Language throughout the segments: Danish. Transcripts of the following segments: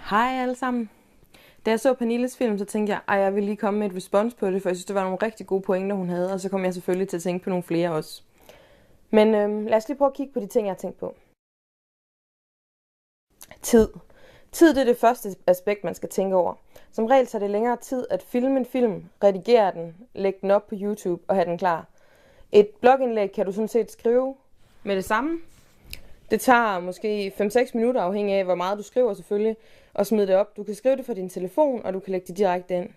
Hej alle sammen. Da jeg så Pernilles film, så tænkte jeg, at jeg ville lige komme med et respons på det, for jeg synes, det var nogle rigtig gode pointer, hun havde, og så kom jeg selvfølgelig til at tænke på nogle flere også. Men lad os lige prøve at kigge på de ting, jeg har tænkt på. Tid. Tid det er det første aspekt, man skal tænke over. Som regel tager det længere tid at filme en film, redigere den, lægge den op på YouTube og have den klar. Et blogindlæg kan du sådan set skrive med det samme. Det tager måske 5-6 minutter, afhængig af, hvor meget du skriver selvfølgelig, og smide det op. Du kan skrive det fra din telefon, og du kan lægge det direkte ind.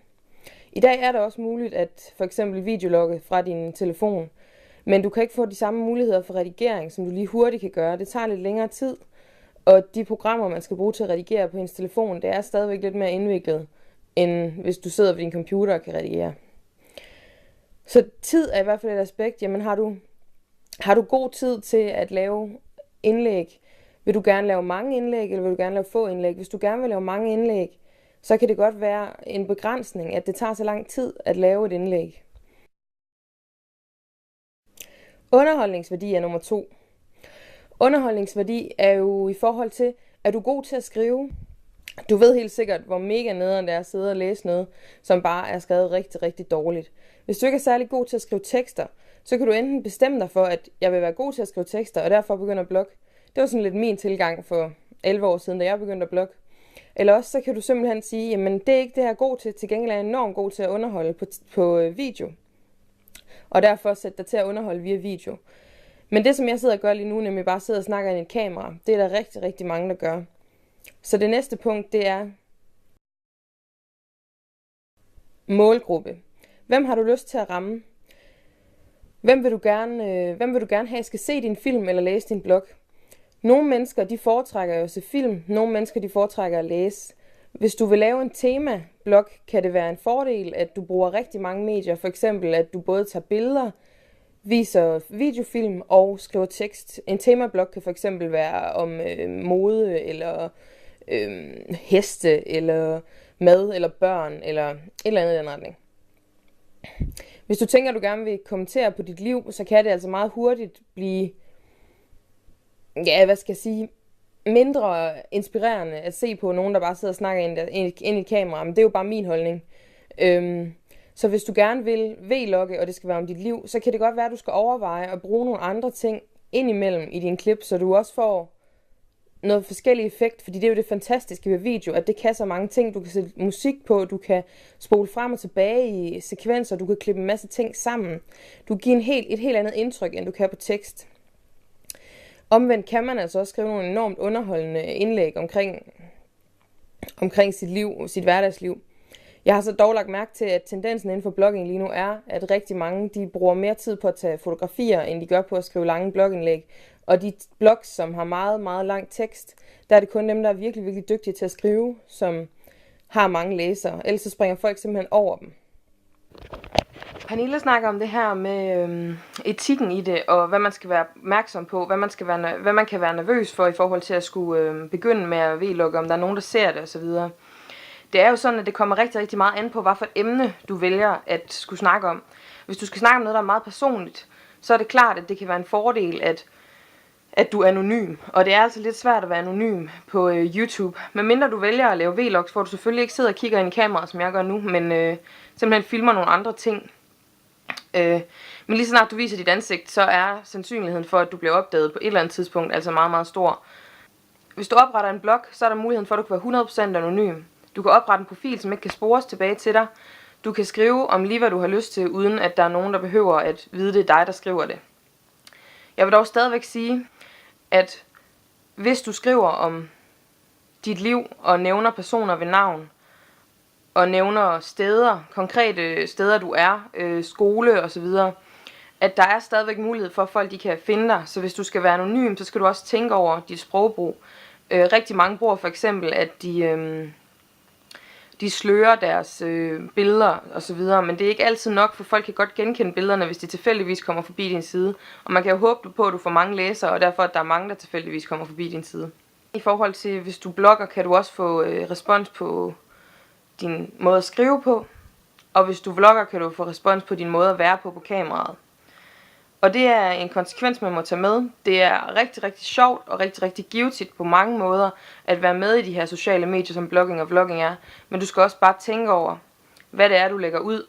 I dag er det også muligt at for eksempel videologge fra din telefon, men du kan ikke få de samme muligheder for redigering, som du lige hurtigt kan gøre. Det tager lidt længere tid, og de programmer, man skal bruge til at redigere på ens telefon, det er stadigvæk lidt mere indviklet, end hvis du sidder ved din computer og kan redigere. Så tid er i hvert fald et aspekt. Jamen har du god tid til at lave indlæg? Vil du gerne lave mange indlæg, eller vil du gerne lave få indlæg? Hvis du gerne vil lave mange indlæg, så kan det godt være en begrænsning, at det tager så lang tid at lave et indlæg. Underholdningsværdi er nummer 2. Underholdningsværdi er jo i forhold til, er du god til at skrive? Du ved helt sikkert, hvor mega nederen det er at sidde og læse noget, som bare er skrevet rigtig, rigtig dårligt. Hvis du ikke er særlig god til at skrive tekster, så kan du enten bestemme dig for, at jeg vil være god til at skrive tekster, og derfor begynde at blogge. Det var sådan lidt min tilgang for 11 år siden, da jeg begyndte at blogge. Eller også så kan du simpelthen sige, jamen det er ikke det, jeg er god til gengæld er jeg enormt god til at underholde på video. Og derfor sætte dig til at underholde via video. Men det, som jeg sidder og gør lige nu, nemlig bare sidder og snakker ind i et kamera, det er der rigtig, rigtig mange, der gør. Så det næste punkt, det er målgruppe. Hvem har du lyst til at ramme? Hvem vil du gerne have skal se din film eller læse din blog? Nogle mennesker, de foretrækker jo at se film. Nogle mennesker, de foretrækker at læse. Hvis du vil lave en tema-blog, kan det være en fordel, at du bruger rigtig mange medier. For eksempel, at du både tager billeder, viser videofilm og skriver tekst. En temablog kan for eksempel være om mode, eller heste, eller mad, eller børn, eller et eller andet i den retning. Hvis du tænker, at du gerne vil kommentere på dit liv, så kan det altså meget hurtigt blive, mindre inspirerende at se på nogen, der bare sidder og snakker ind i et kamera. Men det er jo bare min holdning. Så hvis du gerne vil vlogge, og det skal være om dit liv, så kan det godt være, at du skal overveje at bruge nogle andre ting indimellem i din klip, så du også får noget forskellig effekt, fordi det er jo det fantastiske ved video, at det kan så mange ting. Du kan sætte musik på, du kan spole frem og tilbage i sekvenser, du kan klippe en masse ting sammen. Du kan give et helt andet indtryk, end du kan på tekst. Omvendt kan man altså også skrive nogle enormt underholdende indlæg omkring sit liv, sit hverdagsliv. Jeg har så dog lagt mærke til, at tendensen inden for blogging lige nu er, at rigtig mange de bruger mere tid på at tage fotografier, end de gør på at skrive lange blogindlæg. Og de blogs, som har meget, meget lang tekst, der er det kun dem, der er virkelig, virkelig dygtige til at skrive, som har mange læsere. Ellers så springer folk simpelthen over dem. Pernille snakker om det her med etikken i det, og hvad man skal være opmærksom på, hvad man kan være nervøs for i forhold til at skulle begynde med at vlogge, om der er nogen, der ser det osv. Det er jo sådan, at det kommer rigtig, rigtig meget an på, hvad for et emne du vælger at skulle snakke om. Hvis du skal snakke om noget, der er meget personligt, så er det klart, at det kan være en fordel, at du er anonym. Og det er altså lidt svært at være anonym på YouTube. Men mindre du vælger at lave vlogs, hvor du selvfølgelig ikke sidder og kigger ind i kameraet, som jeg gør nu, men simpelthen filmer nogle andre ting. Men lige så snart du viser dit ansigt, så er sandsynligheden for, at du bliver opdaget på et eller andet tidspunkt altså meget, meget stor. Hvis du opretter en blog, så er der muligheden for, at du kan være 100% anonym. Du kan oprette en profil, som ikke kan spores tilbage til dig. Du kan skrive om lige, hvad du har lyst til, uden at der er nogen, der behøver at vide, det er dig, der skriver det. Jeg vil dog stadigvæk sige, at hvis du skriver om dit liv og nævner personer ved navn, og nævner steder, konkrete steder du er, skole osv., at der er stadigvæk mulighed for, at folk de kan finde dig. Så hvis du skal være anonym, så skal du også tænke over dit sprogbrug. Rigtig mange bruger for eksempel, at de slører deres billeder osv., men det er ikke altid nok, for folk kan godt genkende billederne, hvis de tilfældigvis kommer forbi din side. Og man kan jo håbe på, at du får mange læsere, og derfor at der er mange, der tilfældigvis kommer forbi din side. I forhold til, hvis du blogger, kan du også få respons på din måde at skrive på, og hvis du vlogger, kan du få respons på din måde at være på kameraet. Og det er en konsekvens, man må tage med. Det er rigtig, rigtig sjovt og rigtig, rigtig givetigt på mange måder at være med i de her sociale medier, som blogging og vlogging er. Men du skal også bare tænke over, hvad det er, du lægger ud,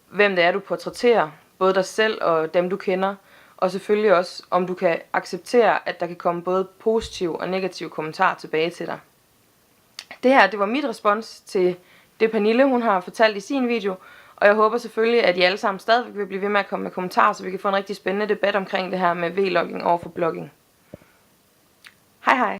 hvem det er, du portrætterer, både dig selv og dem, du kender, og selvfølgelig også, om du kan acceptere, at der kan komme både positive og negative kommentarer tilbage til dig. Det her, det var mit respons til det Pernille, hun har fortalt i sin video, og jeg håber selvfølgelig, at I alle sammen stadigvæk vil blive ved med at komme med kommentarer, så vi kan få en rigtig spændende debat omkring det her med vlogging over for blogging. Hej hej!